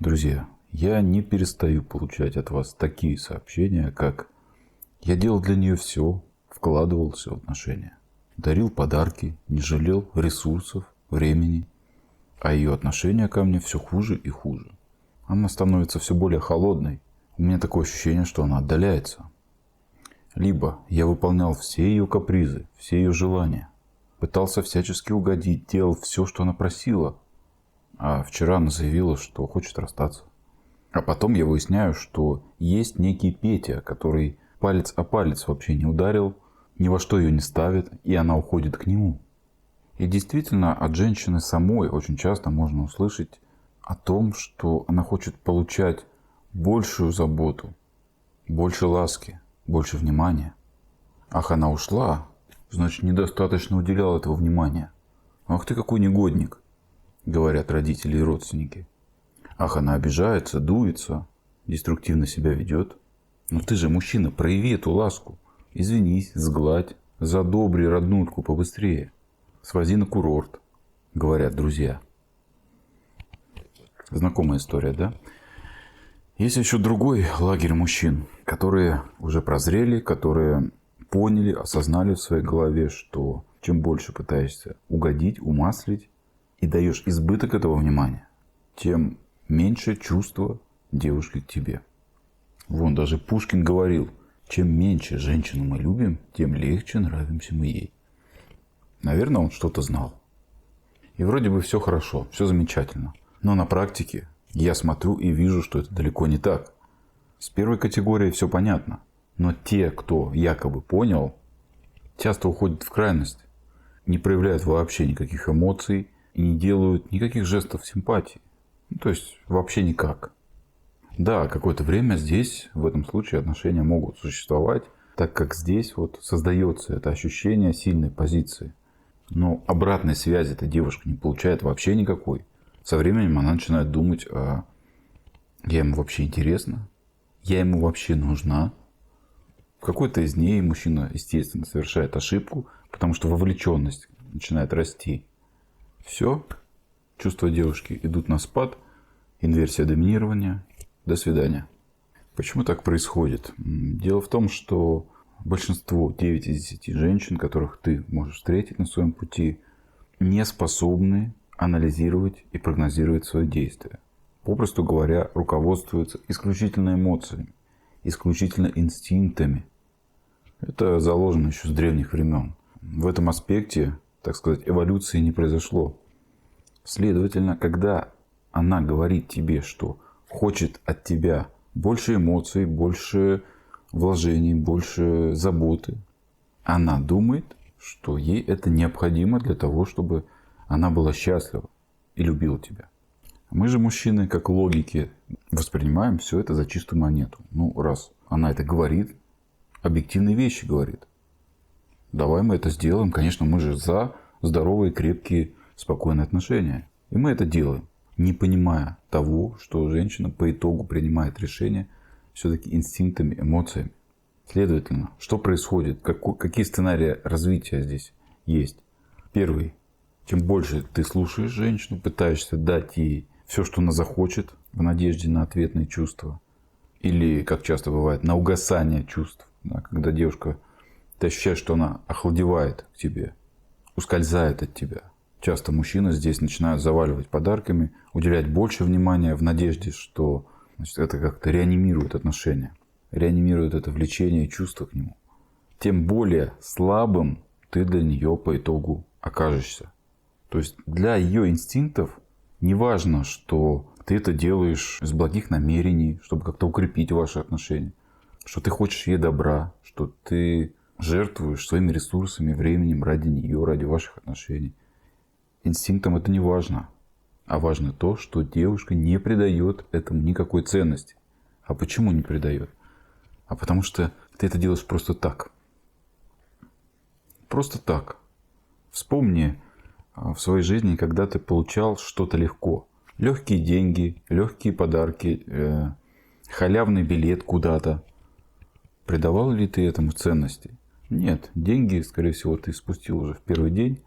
Друзья, я не перестаю получать от вас такие сообщения, как «я делал для нее все, вкладывался в отношения, дарил подарки, не жалел ресурсов, времени, а ее отношение ко мне все хуже и хуже. Она становится все более холодной, у меня такое ощущение, что она отдаляется». Либо я выполнял все ее капризы, все ее желания, пытался всячески угодить, делал все, что она просила, а вчера она заявила, что хочет расстаться. А потом я выясняю, что есть некий Петя, который палец о палец вообще не ударил, ни во что ее не ставит, и она уходит к нему. И действительно, от женщины самой очень часто можно услышать о том, что она хочет получать большую заботу, больше ласки, больше внимания. Ах, она ушла, значит, недостаточно уделял этого внимания. Ах ты какой негодник, говорят родители и родственники. Ах, она обижается, дуется, деструктивно себя ведет. Но ты же мужчина, прояви эту ласку. Извинись, сгладь, задобри роднульку побыстрее. Свози на курорт, говорят друзья. Знакомая история, да? Есть еще другой лагерь мужчин, которые уже прозрели, которые поняли, осознали в своей голове, что чем больше пытаешься угодить, умаслить и даешь избыток этого внимания, тем меньше чувства девушки к тебе. Вон даже Пушкин говорил, чем меньше женщину мы любим, тем легче нравимся мы ей. Наверное, он что-то знал. И вроде бы все хорошо, все замечательно. Но на практике я смотрю и вижу, что это далеко не так. С первой категорией все понятно. Но те, кто якобы понял, часто уходят в крайность, не проявляют вообще никаких эмоций и не делают никаких жестов симпатии. То есть вообще никак. Да, какое-то время здесь, в этом случае, отношения могут существовать, так как здесь вот создается это ощущение сильной позиции. Но обратной связи эта девушка не получает вообще никакой. Со временем она начинает думать, а я ему вообще интересна? Я ему вообще нужна? В какой-то из дней мужчина, естественно, совершает ошибку, потому что вовлеченность начинает расти. Все, чувства девушки идут на спад, инверсия доминирования. До свидания. Почему так происходит? Дело в том, что большинство, 9 из 10 женщин, которых ты можешь встретить на своем пути, не способны анализировать и прогнозировать свои действия. Попросту говоря, руководствуются исключительно эмоциями, исключительно инстинктами. Это заложено еще с древних времен. В этом аспекте, так сказать, эволюции не произошло. Следовательно, когда она говорит тебе, что хочет от тебя больше эмоций, больше вложений, больше заботы, она думает, что ей это необходимо для того, чтобы она была счастлива и любила тебя. Мы же, мужчины, как логики, воспринимаем все это за чистую монету. Ну, раз она это говорит, объективные вещи говорит, давай мы это сделаем. Конечно, мы же за здоровые, крепкие, спокойные отношения. И мы это делаем, не понимая того, что женщина по итогу принимает решение все-таки инстинктами, эмоциями. Следовательно, что происходит? Какие сценарии развития здесь есть? Первый. Чем больше ты слушаешь женщину, пытаешься дать ей все, что она захочет, в надежде на ответные чувства. Или, как часто бывает, на угасание чувств. Да, когда девушка, ты ощущаешь, что она охладевает к тебе, ускользает от тебя. Часто мужчины здесь начинают заваливать подарками, уделять больше внимания в надежде, что это как-то реанимирует отношения, реанимирует это влечение и чувство к нему. Тем более слабым ты для нее по итогу окажешься. То есть для ее инстинктов не важно, что ты это делаешь из благих намерений, чтобы как-то укрепить ваши отношения, что ты хочешь ей добра, что ты жертвуешь своими ресурсами, временем ради нее, ради ваших отношений. Инстинктам это не важно. А важно то, что девушка не придает этому никакой ценности. А почему не придает? А потому что ты это делаешь просто так. Просто так. Вспомни в своей жизни, когда ты получал что-то легко. Легкие деньги, легкие подарки, халявный билет куда-то. Придавал ли ты этому ценности? Нет. Деньги, скорее всего, ты спустил уже в первый день.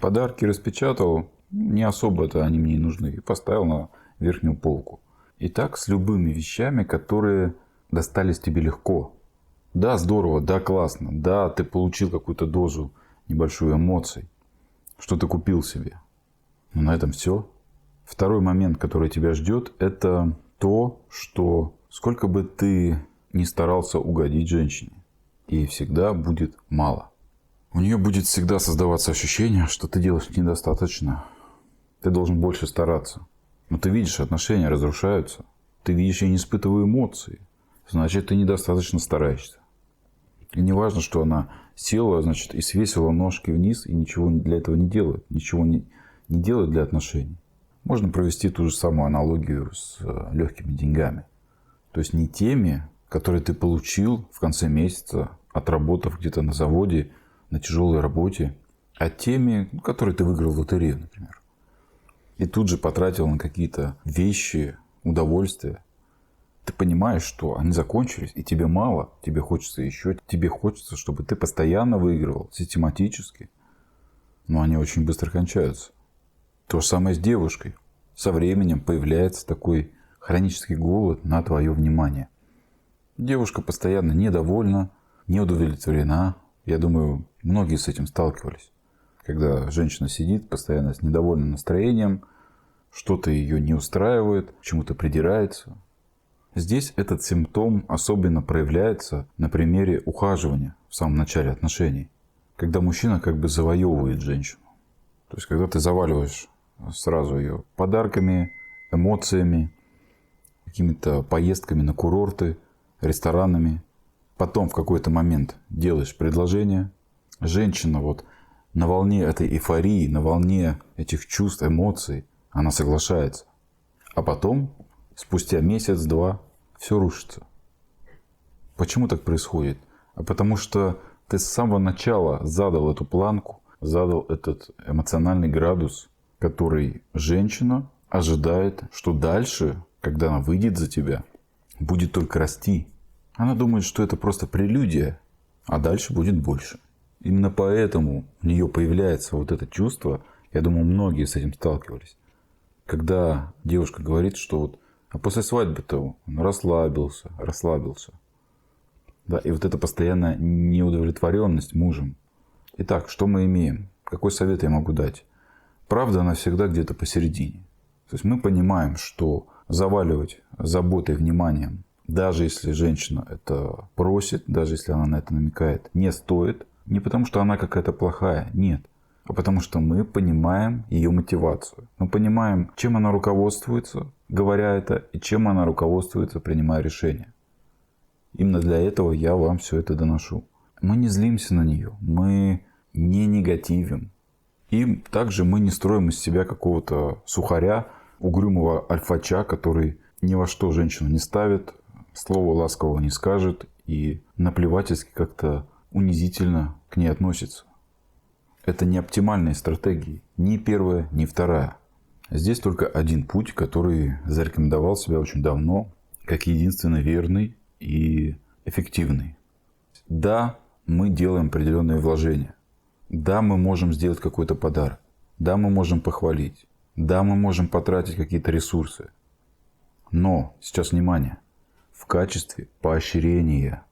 Подарки распечатал, не особо-то они мне и нужны. И поставил на верхнюю полку. И так с любыми вещами, которые достались тебе легко. Да, здорово, да, классно, да, ты получил какую-то дозу небольшую эмоций, что ты купил себе. Но на этом все. Второй момент, который тебя ждет, это то, что сколько бы ты ни старался угодить женщине, ей всегда будет мало. У нее будет всегда создаваться ощущение, что ты делаешь недостаточно. Ты должен больше стараться. Но ты видишь, отношения разрушаются. Ты видишь, я не испытываю эмоции. Значит, ты недостаточно стараешься. И не важно, что она села, значит, и свесила ножки вниз, и ничего для этого не делает. Ничего не делает для отношений. Можно провести ту же самую аналогию с легкими деньгами. То есть не теми, которые ты получил в конце месяца, отработав где-то на заводе, на тяжелой работе, а теми, которые ты выиграл в лотерею, например. И тут же потратил на какие-то вещи, удовольствия. Ты понимаешь, что они закончились, и тебе мало, тебе хочется еще, тебе хочется, чтобы ты постоянно выигрывал, систематически. Но они очень быстро кончаются. То же самое с девушкой. Со временем появляется такой хронический голод на твое внимание. Девушка постоянно недовольна, неудовлетворена. Я думаю, многие с этим сталкивались. Когда женщина сидит постоянно с недовольным настроением, что-то ее не устраивает, чему-то придирается. Здесь этот симптом особенно проявляется на примере ухаживания в самом начале отношений. Когда мужчина как бы завоевывает женщину. То есть, когда ты заваливаешь сразу ее подарками, эмоциями, какими-то поездками на курорты, ресторанами. Потом в какой-то момент делаешь предложение. Женщина вот на волне этой эйфории, на волне этих чувств, эмоций, она соглашается. А потом, спустя месяц-два, все рушится. Почему так происходит? А потому что ты с самого начала задал эту планку, задал этот эмоциональный градус, который женщина ожидает, что дальше, когда она выйдет за тебя, будет только расти. Она думает, что это просто прелюдия, а дальше будет больше. Именно поэтому у нее появляется вот это чувство, я думаю, многие с этим сталкивались. Когда девушка говорит, что вот, а после свадьбы-то он расслабился. Да, и вот эта постоянная неудовлетворенность мужем. Итак, что мы имеем? Какой совет я могу дать? Правда, она всегда где-то посередине. То есть мы понимаем, что заваливать заботой, вниманием, даже если женщина это просит, даже если она на это намекает, не стоит. Не потому, что она какая-то плохая, нет. А потому, что мы понимаем ее мотивацию. Мы понимаем, чем она руководствуется, говоря это, и чем она руководствуется, принимая решение. Именно для этого я вам все это доношу. Мы не злимся на нее, мы не негативим. И также мы не строим из себя какого-то сухаря, угрюмого альфача, который ни во что женщину не ставит, слова ласкового не скажет и наплевательски как-то унизительно к ней относится. Это не оптимальные стратегии. Ни первая, ни вторая. Здесь только один путь, который зарекомендовал себя очень давно, как единственно верный и эффективный. Да, мы делаем определенные вложения. Да, мы можем сделать какой-то подарок. Да, мы можем похвалить. Да, мы можем потратить какие-то ресурсы. Но, сейчас внимание, в качестве поощрения.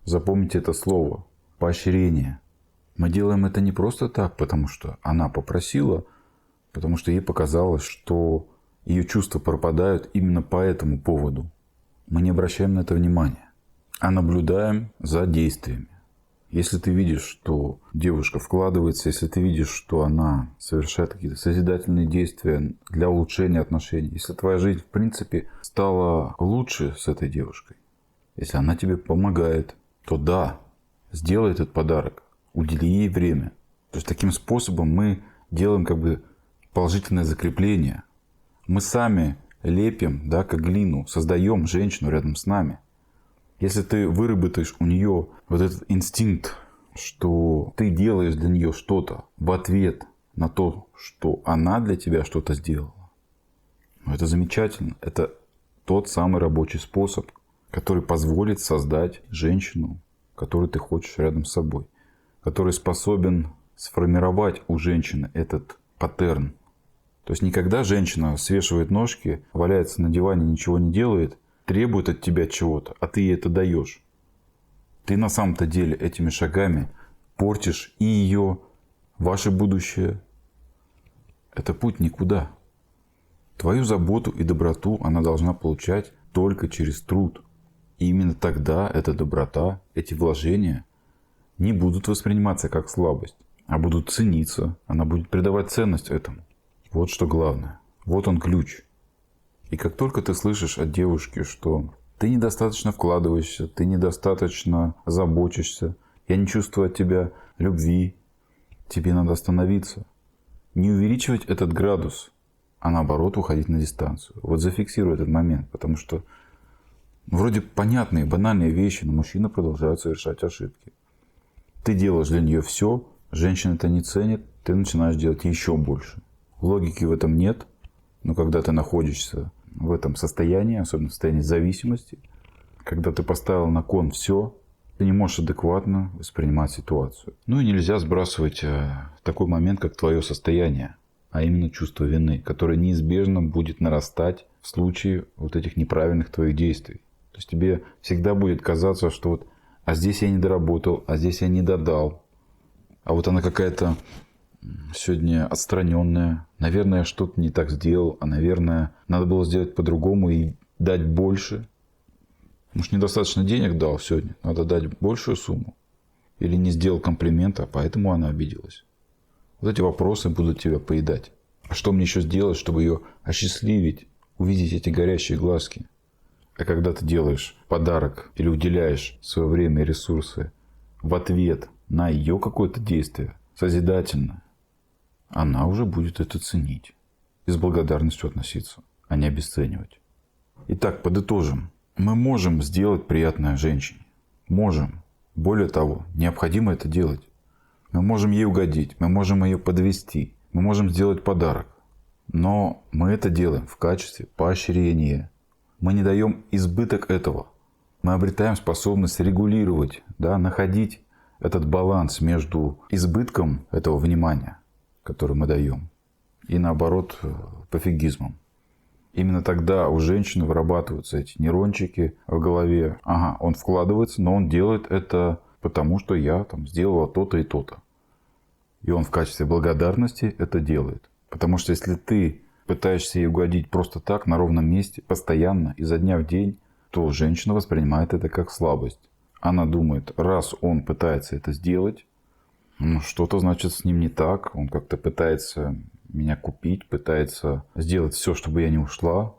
Запомните это слово. Поощрение. Мы делаем это не просто так, потому что она попросила, потому что ей показалось, что ее чувства пропадают именно по этому поводу. Мы не обращаем на это внимания, а наблюдаем за действиями. Если ты видишь, что девушка вкладывается, если ты видишь, что она совершает какие-то созидательные действия для улучшения отношений, если твоя жизнь, в принципе, стала лучше с этой девушкой, если она тебе помогает, то да, сделай этот подарок, удели ей время. То есть таким способом мы делаем как бы положительное закрепление. Мы сами лепим, да, как глину, создаем женщину рядом с нами. Если ты выработаешь у нее вот этот инстинкт, что ты делаешь для нее что-то в ответ на то, что она для тебя что-то сделала, это замечательно. Это тот самый рабочий способ, который позволит создать женщину, которую ты хочешь рядом с собой, который способен сформировать у женщины этот паттерн, То есть никогда женщина свешивает ножки, валяется на диване, ничего не делает, требует от тебя чего-то, а ты ей это даешь. Ты на самом-то деле этими шагами портишь и ее, ваше будущее. Это путь никуда. Твою заботу и доброту она должна получать только через труд. И именно тогда эта доброта, эти вложения не будут восприниматься как слабость, а будут цениться. Она будет придавать ценность этому. Вот что главное. Вот он ключ. И как только ты слышишь от девушки, что ты недостаточно вкладываешься, ты недостаточно заботишься, я не чувствую от тебя любви, тебе надо остановиться. Не увеличивать этот градус, а наоборот уходить на дистанцию. Вот зафиксируй этот момент, потому что вроде понятные, банальные вещи, но мужчины продолжают совершать ошибки. Ты делаешь для нее все, женщина это не ценит, ты начинаешь делать еще больше. Логики в этом нет, но когда ты находишься в этом состоянии, особенно в состоянии зависимости, когда ты поставил на кон все, ты не можешь адекватно воспринимать ситуацию. Ну и нельзя сбрасывать такой момент, как твое состояние, а именно чувство вины, которое неизбежно будет нарастать в случае вот этих неправильных твоих действий. То есть тебе всегда будет казаться, что вот, а здесь я не доработал, а здесь я не додал, а вот она какая-то сегодня отстраненная, наверное, я что-то не так сделал, а наверное, надо было сделать по-другому и дать больше. Может, недостаточно денег дал сегодня, надо дать большую сумму. Или не сделал комплимента, поэтому она обиделась. Вот эти вопросы будут тебя поедать. А что мне еще сделать, чтобы ее осчастливить, увидеть эти горящие глазки? А когда ты делаешь подарок или уделяешь свое время и ресурсы в ответ на ее какое-то действие, созидательное, она уже будет это ценить и с благодарностью относиться, а не обесценивать. Итак, подытожим. Мы можем сделать приятное женщине. Можем. Более того, необходимо это делать. Мы можем ей угодить, мы можем ее подвести, мы можем сделать подарок. Но мы это делаем в качестве поощрения. Мы не даем избыток этого. Мы обретаем способность регулировать, находить этот баланс между избытком этого внимания, которое мы даем, и наоборот пофигизмом. Именно тогда у женщины вырабатываются эти нейрончики в голове. Ага, он вкладывается, но он делает это потому, что я сделала то-то и то-то. И он в качестве благодарности это делает. Потому что если ты пытаешься ей угодить просто так, на ровном месте, постоянно, изо дня в день, то женщина воспринимает это как слабость. Она думает, раз он пытается это сделать, что-то значит с ним не так, он как-то пытается меня купить, пытается сделать все, чтобы я не ушла.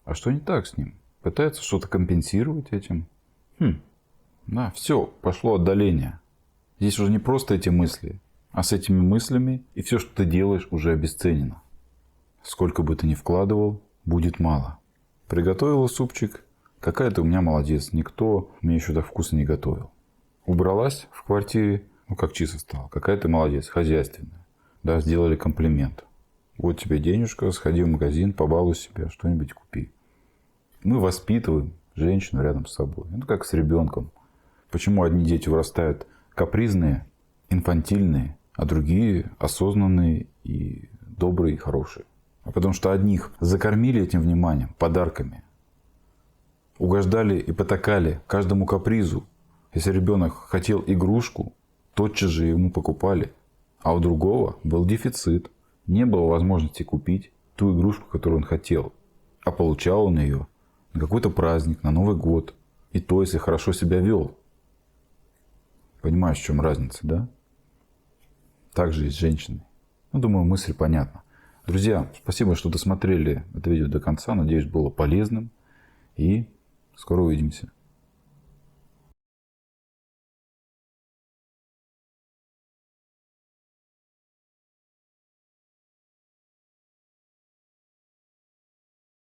А что не так с ним? Пытается что-то компенсировать этим. Да, все, пошло отдаление. Здесь уже не просто эти мысли, а с этими мыслями и все, что ты делаешь, уже обесценено. Сколько бы ты ни вкладывал, будет мало. Приготовила супчик, какая ты у меня молодец, никто мне еще так вкусно не готовил. Убралась в квартире, как чисто стало, какая ты молодец, хозяйственная. Да, сделали комплимент. Вот тебе денежка, сходи в магазин, побалуй себя, что-нибудь купи. Мы воспитываем женщину рядом с собой. Это как с ребенком. Почему одни дети вырастают капризные, инфантильные, а другие осознанные и добрые и хорошие? А потому что одних закормили этим вниманием, подарками, угождали и потакали каждому капризу. Если ребенок хотел игрушку, тотчас же ему покупали. А у другого был дефицит. Не было возможности купить ту игрушку, которую он хотел. А получал он ее на какой-то праздник, на Новый год. И то, если хорошо себя вел. Понимаешь, в чем разница, да? Так же и с женщиной. Думаю, мысль понятна. Друзья, спасибо, что досмотрели это видео до конца. Надеюсь, было полезным. И скоро увидимся.